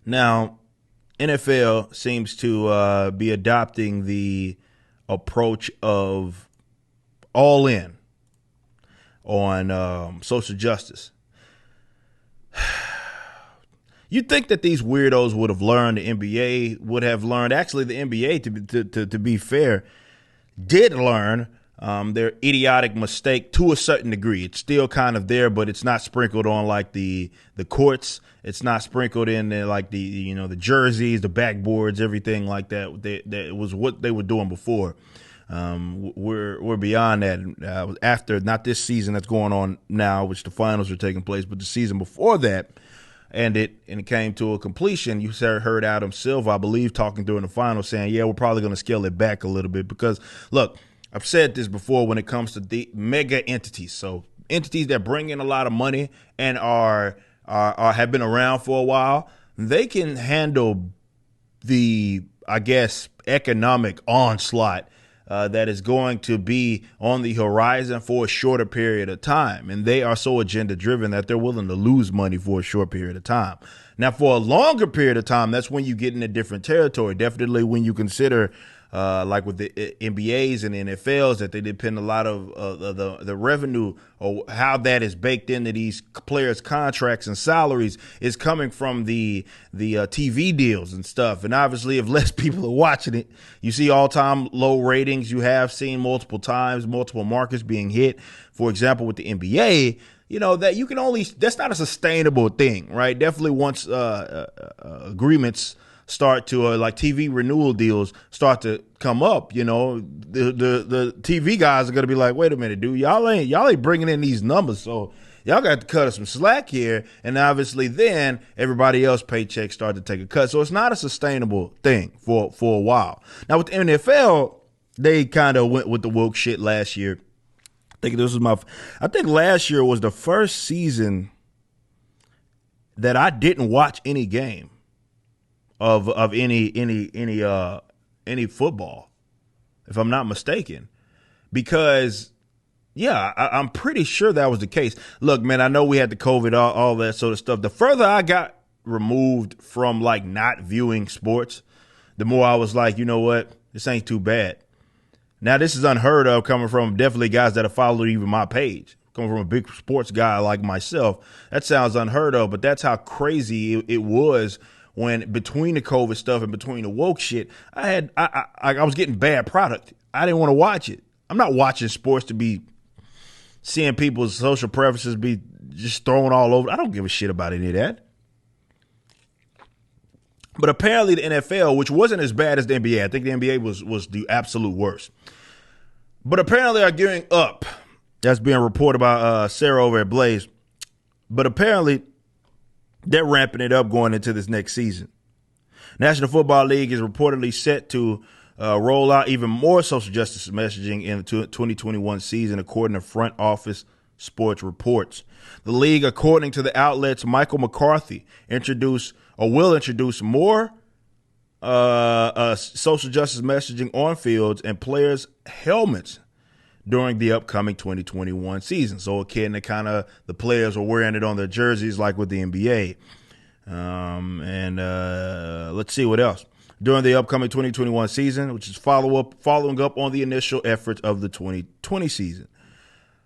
Now, NFL seems to be adopting the approach of all in on social justice. You'd think that these weirdos would have learned, the NBA would have learned. Actually, the NBA, to be fair, did learn their idiotic mistake to a certain degree. It's still kind of there, but it's not sprinkled on like the courts. It's not sprinkled in there like the jerseys, the backboards, everything like that. That was what they were doing before. We're beyond that. After not this season that's going on now, which the finals are taking place, but the season before that. And it came to a completion. You heard Adam Silver, I believe, talking during the final, saying, yeah, we're probably going to scale it back a little bit because, look, I've said this before when it comes to the mega entities. So entities that bring in a lot of money and are have been around for a while, they can handle the, I guess, economic onslaught that is going to be on the horizon for a shorter period of time. And they are so agenda driven that they're willing to lose money for a short period of time. Now, for a longer period of time, that's when you get into different territory. Definitely when you consider like with the NBAs and NFLs, that they depend a lot of the revenue or how that is baked into these players' contracts and salaries is coming from the TV deals and stuff. And obviously, if less people are watching it, you see all-time low ratings. You have seen multiple times, multiple markets being hit. For example, with the NBA, that you can only, that's not a sustainable thing, right? Definitely once agreements start to like TV renewal deals start to come up, the TV guys are going to be like, wait a minute, dude, y'all ain't bringing in these numbers. So y'all got to cut us some slack here. And obviously then everybody else paychecks start to take a cut. So it's not a sustainable thing for a while. Now with the NFL, they kind of went with the woke shit last year. I think last year was the first season that I didn't watch any game of any football, if I'm not mistaken, because I'm pretty sure that was the case. Look, man, I know we had the COVID, all that sort of stuff. The further I got removed from like not viewing sports, the more I was like, you know what, this ain't too bad. Now this is unheard of coming from definitely guys that have followed even my page. Coming from a big sports guy like myself, that sounds unheard of, but that's how crazy it was. When between the COVID stuff and between the woke shit, I was getting bad product. I didn't want to watch it. I'm not watching sports to be seeing people's social preferences be just thrown all over. I don't give a shit about any of that. But apparently the NFL, which wasn't as bad as the NBA, I think the NBA was the absolute worst. But apparently are gearing up. That's being reported by Sarah over at Blaze. But apparently they're ramping it up going into this next season. National Football League is reportedly set to roll out even more social justice messaging in the 2021 season, according to front office sports reports. The league, according to the outlets, Michael McCarthy will introduce more social justice messaging on fields and players' helmets during the upcoming 2021 season. So akin to kind of the players are wearing it on their jerseys like with the NBA. Let's see what else. During the upcoming 2021 season, which is following up on the initial efforts of the 2020 season.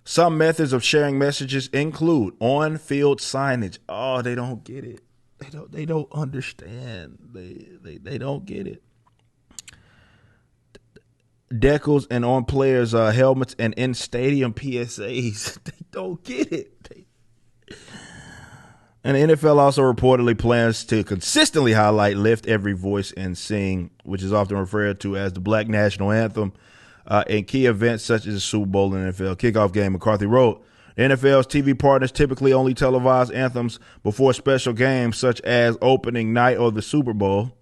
Some methods of sharing messages include on-field signage. Oh, they don't get it. They don't understand. They don't get it. Decals and on players' helmets and in stadium PSAs. They don't get it. And the NFL also reportedly plans to consistently highlight Lift Every Voice and Sing, which is often referred to as the Black National Anthem, in key events such as the Super Bowl and NFL kickoff game. McCarthy wrote, the NFL's TV partners typically only televise anthems before special games such as opening night or the Super Bowl.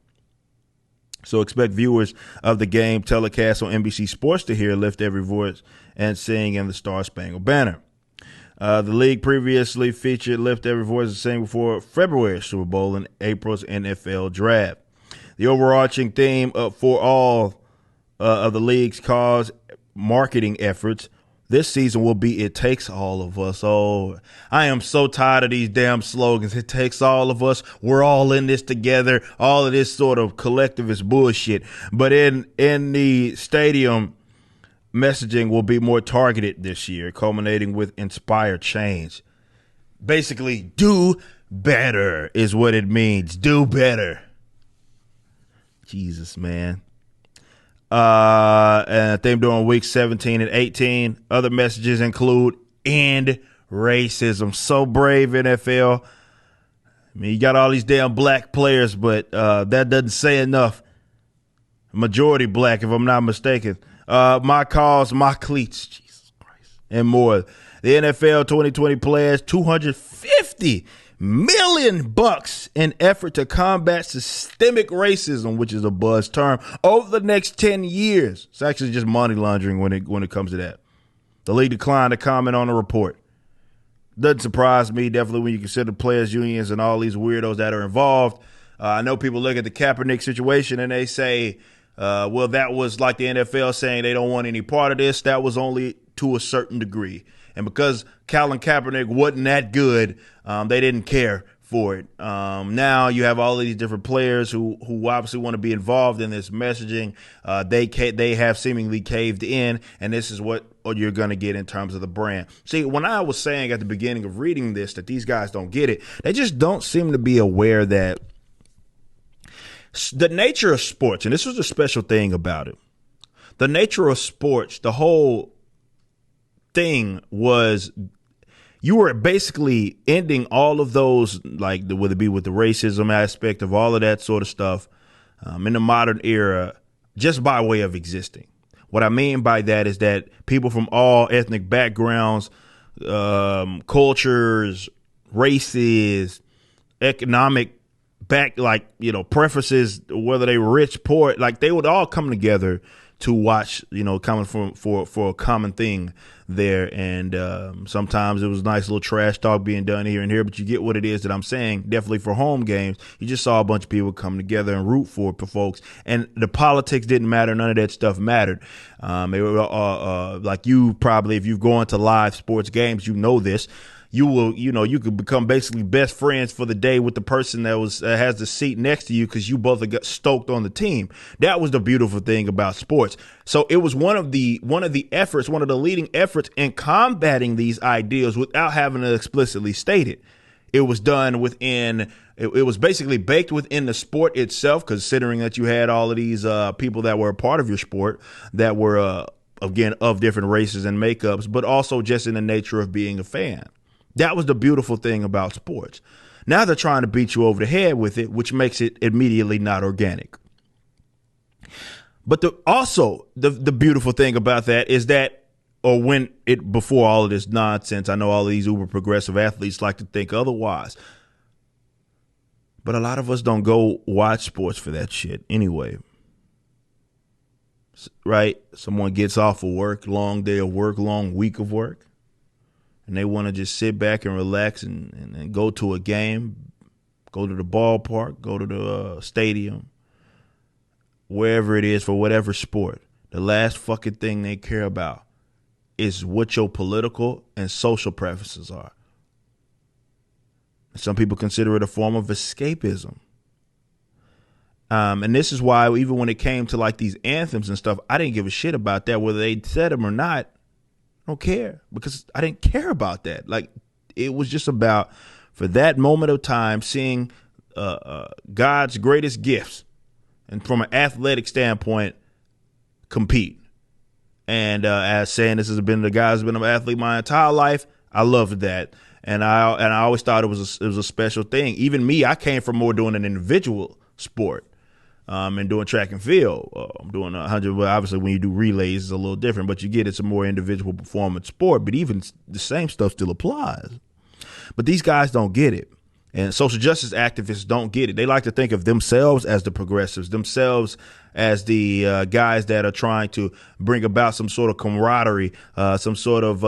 So expect viewers of the game telecast on NBC Sports to hear Lift Every Voice and Sing in the Star Spangled Banner. The league previously featured Lift Every Voice and Sing before February's Super Bowl and April's NFL Draft. The overarching theme for all of the league's cause marketing efforts This season will be It Takes All of Us. Oh, I am so tired of these damn slogans. It takes all of us. We're all in this together. All of this sort of collectivist bullshit. But in the stadium, messaging will be more targeted this year, culminating with Inspire Change. Basically, do better is what it means. Do better. Jesus, man. And I think during week 17 and 18, other messages include end racism. So brave, NFL. I mean, you got all these damn black players, but that doesn't say enough. Majority black, if I'm not mistaken. My cause, my cleats. Jesus Christ. And more. The NFL 2020 players, $250 million in effort to combat systemic racism, which is a buzz term, over the next 10 years. It's actually just money laundering when it comes to that. The league declined to comment on the report. Doesn't surprise me, definitely, when you consider players' unions and all these weirdos that are involved. I know people look at the Kaepernick situation and they say, well, that was like the NFL saying they don't want any part of this. That was only to a certain degree. And because Colin Kaepernick wasn't that good, they didn't care for it. Now you have all of these different players who obviously want to be involved in this messaging. They have seemingly caved in, and this is what you're going to get in terms of the brand. See, when I was saying at the beginning of reading this that these guys don't get it, they just don't seem to be aware that the nature of sports, and this was a special thing about it, the nature of sports, the whole thing was you were basically ending all of those, like whether it be with the racism aspect of all of that sort of stuff in the modern era, just by way of existing. What I mean by that is that people from all ethnic backgrounds, cultures, races, economic preferences, whether they were rich, poor, like they would all come together to watch, coming for a common thing there. And sometimes it was nice little trash talk being done here and here, but you get what it is that I'm saying. Definitely for home games, you just saw a bunch of people come together and root for folks. And the politics didn't matter. None of that stuff mattered. It were, like you probably, if you've gone to live sports games, you know this. You will, you could become basically best friends for the day with the person that has the seat next to you because you both got stoked on the team. That was the beautiful thing about sports. So it was one of the leading efforts in combating these ideas without having to explicitly state it. It was done within. It was basically baked within the sport itself, considering that you had all of these people that were a part of your sport that were again of different races and makeups, but also just in the nature of being a fan. That was the beautiful thing about sports. Now they're trying to beat you over the head with it, which makes it immediately not organic. But the beautiful thing about that is that, before all of this nonsense, I know all of these uber progressive athletes like to think otherwise, but a lot of us don't go watch sports for that shit anyway. Right? Someone gets off of work, long day of work, long week of work, and they want to just sit back and relax and go to a game, go to the ballpark, go to the stadium, wherever it is for whatever sport. The last fucking thing they care about is what your political and social preferences are. Some people consider it a form of escapism. And this is why even when it came to like these anthems and stuff, I didn't give a shit about that, whether they said them or not. I don't care, because I didn't care about that. Like, it was just about, for that moment of time, seeing God's greatest gifts, and from an athletic standpoint, compete. And as saying this has been the guy's been an athlete my entire life, I loved that, and I always thought it was a special thing. Even me, I came from more doing an individual sport. And doing track and field. I'm doing 100. Well, obviously, when you do relays, it's a little different, but you get it's a more individual performance sport. But even the same stuff still applies. But these guys don't get it. And social justice activists don't get it. They like to think of themselves as the progressives, themselves as the guys that are trying to bring about some sort of camaraderie, some sort of,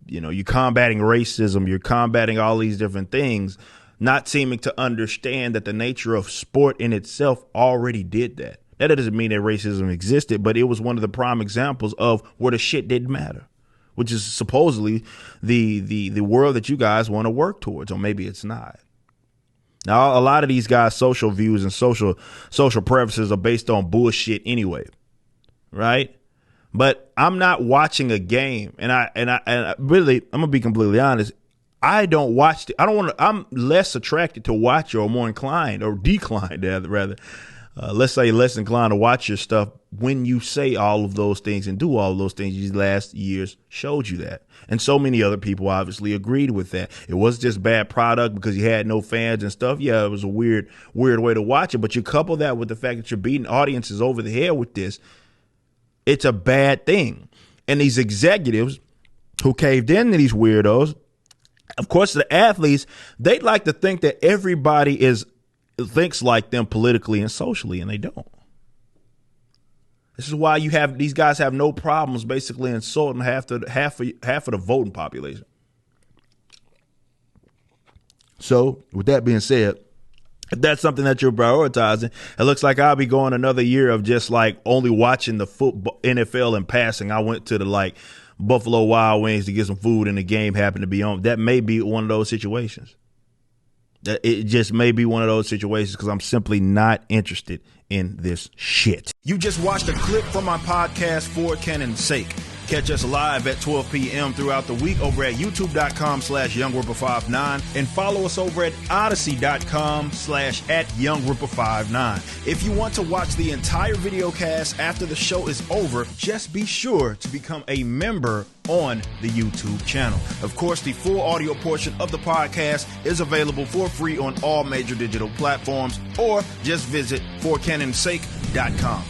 you're combating racism, you're combating all these different things, not seeming to understand that the nature of sport in itself already did that. That doesn't mean that racism existed, but it was one of the prime examples of where the shit didn't matter, which is supposedly the world that you guys want to work towards, or maybe it's not. Now, a lot of these guys' social views and social preferences are based on bullshit anyway, right? But I'm not watching a game, and I really, I'm gonna be completely honest. I don't watch. I'm less attracted to watch, or more inclined, or declined rather. Let's say less inclined to watch your stuff when you say all of those things and do all of those things. These last years showed you that. And so many other people obviously agreed with that. It wasn't just bad product because you had no fans and stuff. Yeah, it was a weird way to watch it. But you couple that with the fact that you're beating audiences over the head with this, it's a bad thing. And these executives who caved in to these weirdos, of course, the athletes, they'd like to think that everybody thinks like them politically and socially, and they don't. This is why these guys have no problems basically insulting half of the voting population. So, with that being said, if that's something that you're prioritizing, it looks like I'll be going another year of just like only watching the football, NFL and passing. I went to the Buffalo Wild Wings to get some food and the game happened to be on. That may be one of those situations. It just may be one of those situations because I'm simply not interested in this shit. You just watched a clip from my podcast, For Canon's Sake. Catch us live at 12 p.m. throughout the week over at youtube.com/YoungRipper59 and follow us over at odyssey.com/@YoungRipper59. If you want to watch the entire video cast after the show is over, just be sure to become a member on the YouTube channel. Of course, the full audio portion of the podcast is available for free on all major digital platforms, or just visit forcanonsake.com.